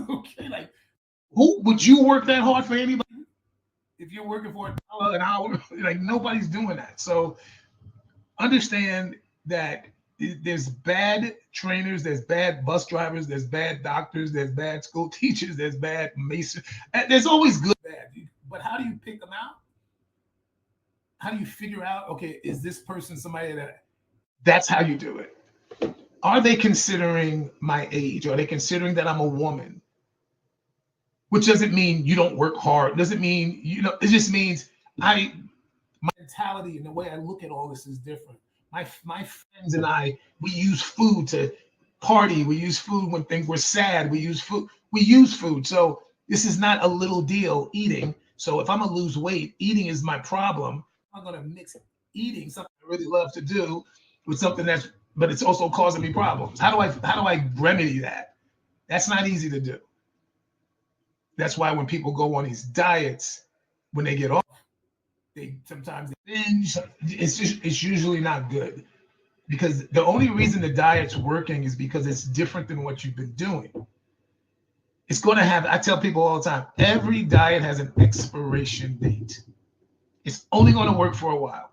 Okay, like who would you work that hard for anybody? If you're working for an hour, like nobody's doing that. So understand that there's bad trainers, there's bad bus drivers, there's bad doctors, there's bad school teachers, there's bad masons. There's always good, bad. But how do you pick them out? How do you figure out? Okay, is this person somebody that? That's how you do it. Are they considering my age? Are they considering that I'm a woman? Which doesn't mean you don't work hard. Doesn't mean It just means I my mentality and the way I look at all this is different. My friends and I, we use food to party. We use food when things were sad. We use food. We use food. So this is not a little deal eating. So if I'm gonna lose weight, eating is my problem. I'm gonna mix eating something I really love to do with something but it's also causing me problems. How do I remedy that? That's not easy to do. That's why when people go on these diets, when they get off, they sometimes they binge. It's usually not good because the only reason the diet's working is because it's different than what you've been doing. It's going to have. I tell people all the time, every diet has an expiration date. It's only going to work for a while.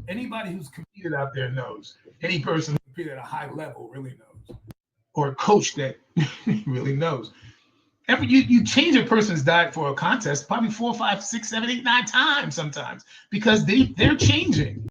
Anybody who's competed out there knows. Any person who competed at a high level really knows, or a coach that really knows. You change a person's diet for a contest probably 4, 5, 6, 7, 8, 9 times sometimes because they're changing.